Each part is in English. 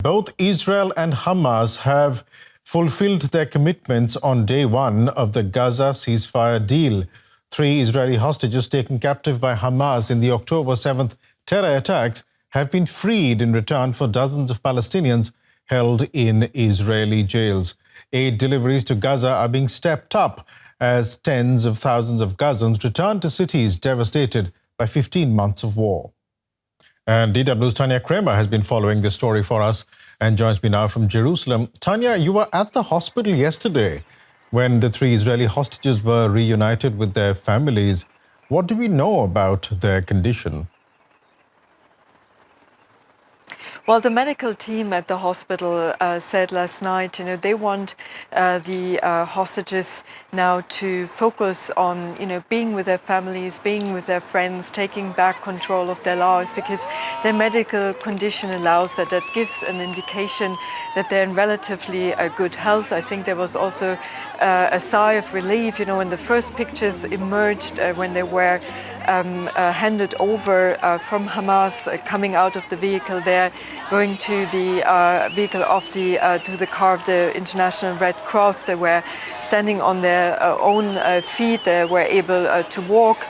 Both Israel and Hamas have fulfilled their commitments on day one of the Gaza ceasefire deal. 3 Israeli hostages taken captive by Hamas in the October 7th terror attacks have been freed in return for dozens of Palestinians held in Israeli jails. Aid deliveries to Gaza are being stepped up as tens of thousands of Gazans return to cities devastated by 15 months of war. And DW's Tania Krämer has been following this story for us and joins me now from Jerusalem. Tania, you were at the hospital yesterday when the 3 Israeli hostages were reunited with their families. What do we know about their condition? Well, the medical team at the hospital said last night, they want the hostages now to focus on, being with their families, being with their friends, taking back control of their lives, because their medical condition allows that. That gives an indication that they're in relatively good health. I think there was also a sigh of relief, when the first pictures emerged, when they were handed over from Hamas, coming out of the vehicle there, going to the vehicle of to the car of the International Red Cross. They were standing on their own feet. They were able to walk.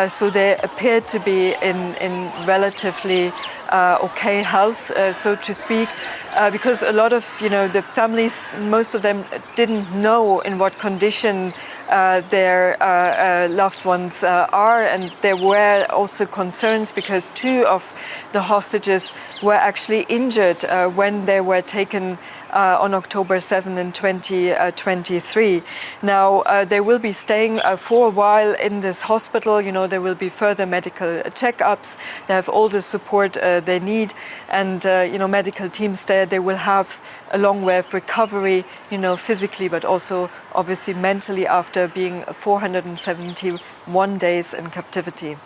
So they appeared to be in relatively okay health, so to speak, because a lot of the families, most of them didn't know in what condition their loved ones are, and there were also concerns because 2 of the hostages were actually injured when they were taken on October 7 in 2023. Now, they will be staying for a while in this hospital. There will be further medical checkups. They have all the support they need. And, medical teams there, they will have a long way of recovery, physically, but also obviously mentally after being 471 days in captivity.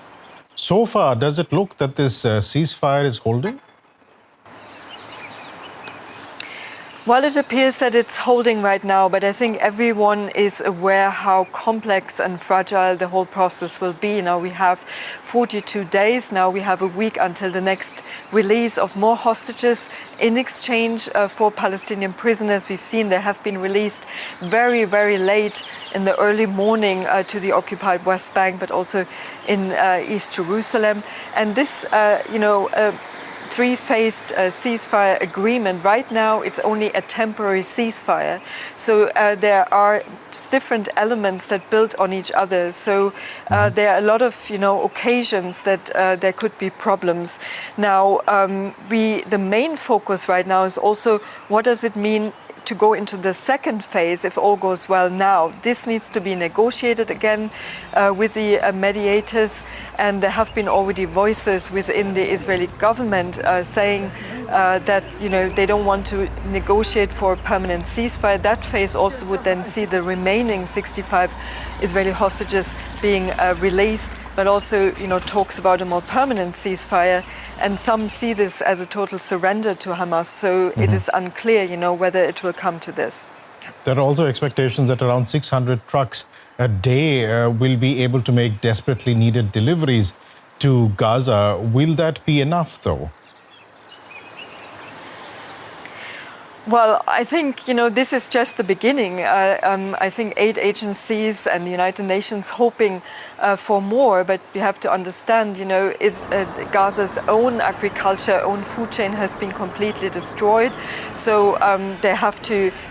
So far, does it look that this ceasefire is holding? Well, it appears that it's holding right now, but I think everyone is aware how complex and fragile the whole process will be. Now we have 42 days. Now we have a week until the next release of more hostages in exchange for Palestinian prisoners. We've seen they have been released very, very late in the early morning to the occupied West Bank, but also in East Jerusalem. And this, 3-phased ceasefire agreement. Right now, it's only a temporary ceasefire. So there are different elements that build on each other. So there are a lot of, occasions that there could be problems. Now, the main focus right now is also what does it mean to go into the second phase if all goes well now. This needs to be negotiated again with the mediators, and there have been already voices within the Israeli government saying that they don't want to negotiate for a permanent ceasefire. That phase also would then see the remaining 65 Israeli hostages being released, but also talks about a more permanent ceasefire. And some see this as a total surrender to Hamas. So it is unclear, whether it will come to this. There are also expectations that around 600 trucks a day will be able to make desperately needed deliveries to Gaza. Will that be enough, though? Well, I think, this is just the beginning. I think aid agencies and the United Nations hoping for more, but we have to understand, Gaza's own agriculture, own food chain has been completely destroyed. So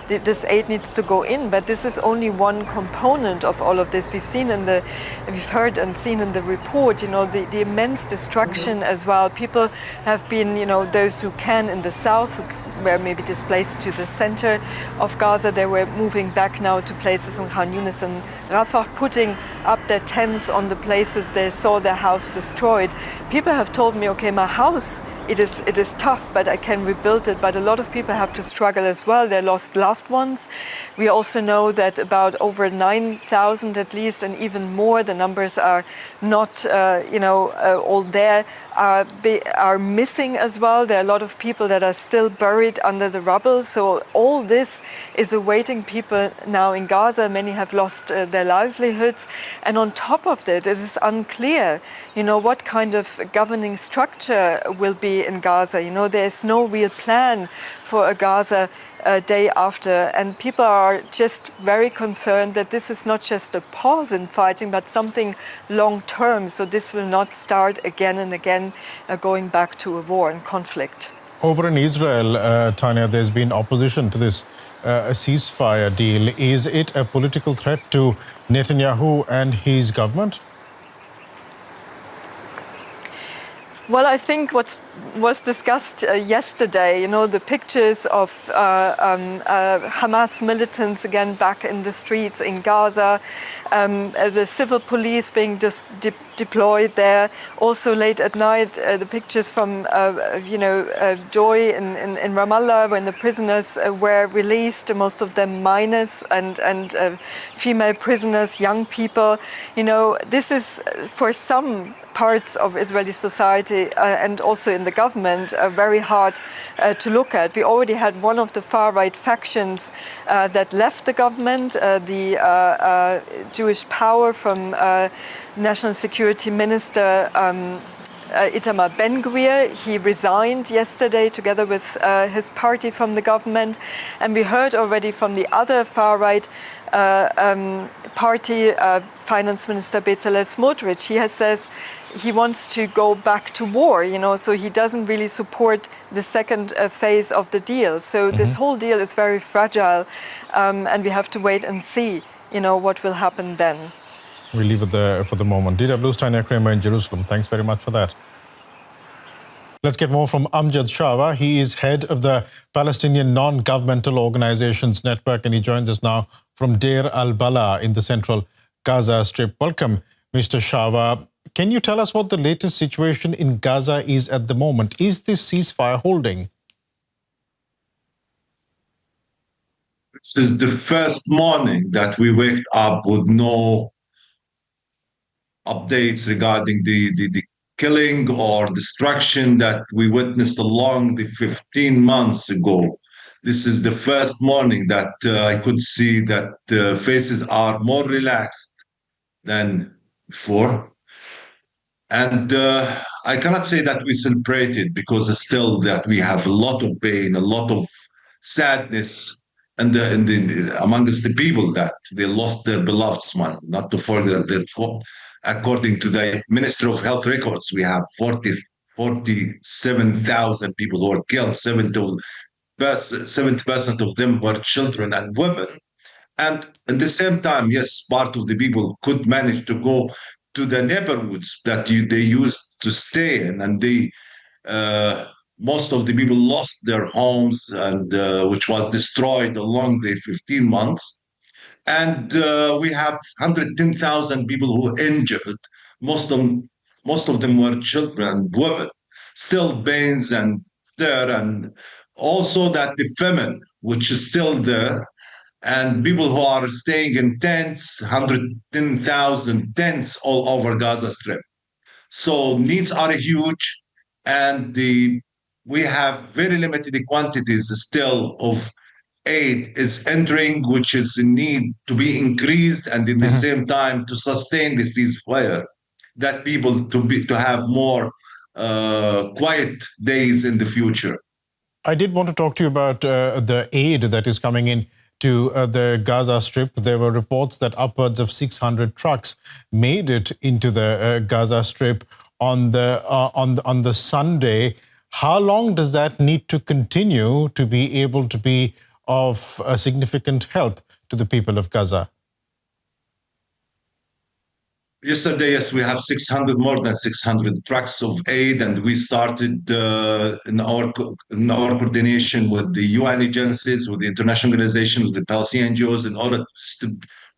this aid needs to go in, but this is only one component of all of this. We've heard and seen in the report, the immense destruction as well. People have been, those who can in the south, who were maybe displaced to the center of Gaza. They were moving back now to places in Khan Yunis and Rafah, putting up their tents on the places they saw their house destroyed. People have told me, okay, my house, it is tough, but I can rebuild it. But a lot of people have to struggle as well. They lost loved ones. We also know that about over 9,000 at least, and even more, the numbers are not, all there, are missing as well. There are a lot of people that are still buried under the rubble. So all this is awaiting people now in Gaza. Many have lost their livelihoods. And on top of that, it is unclear, what kind of governing structure will be tragedy in Gaza. You know, there's no real plan for a Gaza day after, and people are just very concerned that this is not just a pause in fighting, but something long-term, so this will not start again and again going back to a war and conflict. Over in Israel, Tania, there's been opposition to this ceasefire deal. Is it a political threat to Netanyahu and his government? Well, I think what was discussed yesterday, you know, the pictures of Hamas militants again back in the streets in Gaza, the civil police being deployed there. Also late at night, the pictures from, Joy in Ramallah when the prisoners were released, most of them minors and female prisoners, young people. You know, this is for some parts of Israeli society and also in the government very hard to look at. We already had one of the far-right factions that left the government, the Jewish Power from National Security Minister Itamar Ben-Gvir. He resigned yesterday together with his party from the government. And we heard already from the other far-right party, Finance Minister Bezalel Smotrich, he has says he wants to go back to war, you know, so he doesn't really support the second phase of the deal. So this whole deal is very fragile, and we have to wait and see, you know, what will happen then. We'll leave it there for the moment. DW's Tania Krämer in Jerusalem. Thanks very much for that. Let's get more from Amjad Shawa. He is head of the Palestinian Non-Governmental Organizations Network, and he joins us now from Deir Al Balah in the central Gaza Strip. Welcome, Mr. Shawa. Can you tell us what the latest situation in Gaza is at the moment? Is this ceasefire holding? This is the first morning that we waked up with no updates regarding the killing or destruction that we witnessed along the 15 months ago. This is the first morning that I could see that faces are more relaxed than before. And I cannot say that we celebrated because still that we have a lot of pain, a lot of sadness amongst the people that they lost their beloved one. Not to forget that according to the Ministry of Health records, we have 47,000 people who are killed. 70% of them were children and women. And at the same time, yes, part of the people could manage to go to the neighborhoods that they used to stay in, and most of the people lost their homes, and which was destroyed along the 15 months. And we have 110,000 people who were injured. Most of them were children and women. Still pains and there, and also that the famine, which is still there, and people who are staying in tents, 110,000 tents all over Gaza Strip. So needs are huge, and we have very limited quantities still of aid is entering, which is in need to be increased, and at the same time to sustain the ceasefire, that people to have more quiet days in the future. I did want to talk to you about the aid that is coming in to the Gaza Strip. There were reports that upwards of 600 trucks made it into the Gaza Strip on the Sunday. How long does that need to continue to be able to be of a significant help to the people of Gaza? Yesterday, yes, we have more than 600 trucks of aid, and we started in our coordination with the UN agencies, with the international organization, with the Palestinian NGOs, in order to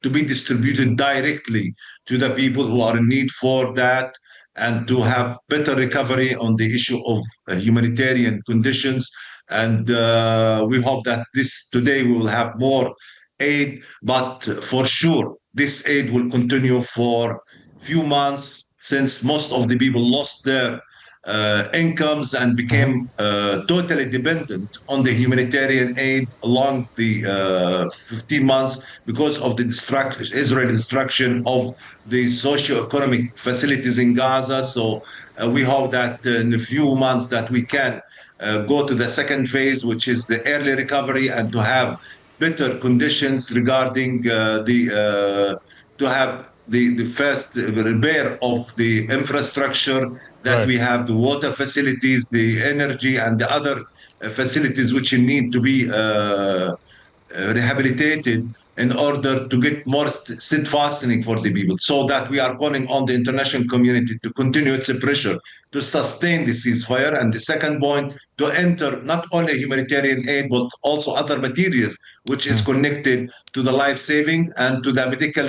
be distributed directly to the people who are in need for that, and to have better recovery on the issue of humanitarian conditions. And we hope that today we will have more aid, but for sure, this aid will continue for few months, since most of the people lost their incomes and became totally dependent on the humanitarian aid along the 15 months because of the Israeli destruction of the socio-economic facilities in Gaza. So we hope that in a few months that we can go to the second phase, which is the early recovery, and to have better conditions regarding to have the first repair of the infrastructure, that Right. we have the water facilities, the energy, and the other facilities which need to be rehabilitated in order to get more steadfastness for the people, so that we are calling on the international community to continue its pressure to sustain the ceasefire. And the second point, to enter not only humanitarian aid, but also other materials which is connected to the life saving and to the medical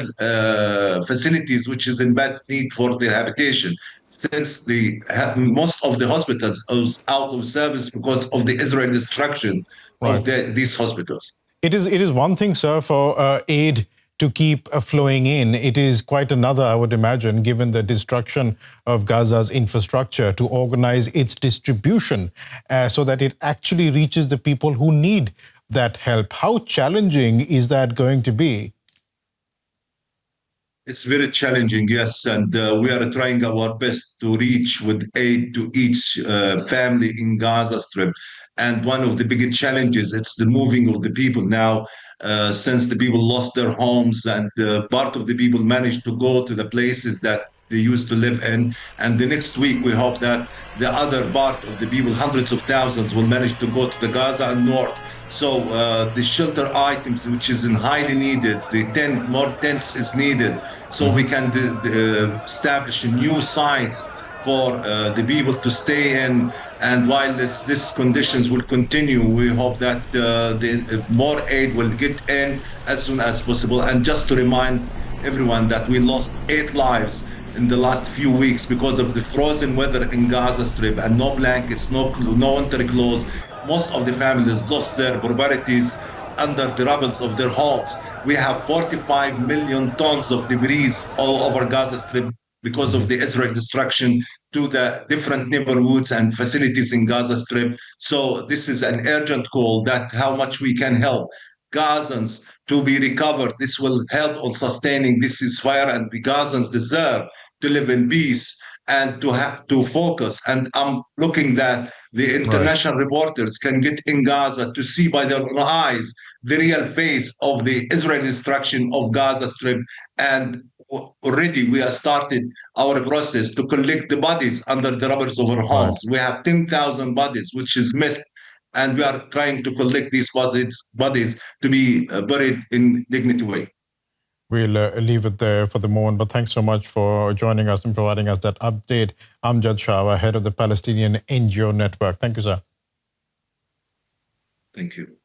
facilities, which is in bad need for the habitation. Since most of the hospitals are out of service because of the Israeli destruction of Right. these hospitals. It is one thing, sir, for aid to keep flowing in. It is quite another, I would imagine, given the destruction of Gaza's infrastructure, to organize its distribution so that it actually reaches the people who need that help. How challenging is that going to be? It's very challenging, yes, and we are trying our best to reach with aid to each family in Gaza Strip. And one of the biggest challenges, it's the moving of the people now, since the people lost their homes, and part of the people managed to go to the places that they used to live in. And the next week, we hope that the other part of the people, hundreds of thousands, will manage to go to the Gaza and north. So the shelter items, which is highly needed, more tents is needed, so we can establish new sites for the people to stay in. And while these conditions will continue, we hope that the more aid will get in as soon as possible. And just to remind everyone that we lost 8 lives in the last few weeks because of the frozen weather in Gaza Strip, and no blankets, no winter clothes. Most of the families lost their properties under the rubble of their homes. We have 45 million tons of debris all over Gaza Strip because of the Israel destruction to the different neighborhoods and facilities in Gaza Strip. So this is an urgent call that how much we can help Gazans to be recovered. This will help on sustaining this ceasefire, and the Gazans deserve to live in peace and to have to focus. And I'm looking that the international reporters can get in Gaza to see by their own eyes the real face of the Israeli destruction of Gaza Strip. And already we have started our process to collect the bodies under the rubble of our homes. We have 10,000 bodies which is missed, and we are trying to collect these bodies to be buried in dignity way. We'll leave it there for the moment, but thanks so much for joining us and providing us that update. Amjad Shawa, head of the Palestinian NGO network. Thank you, sir. Thank you.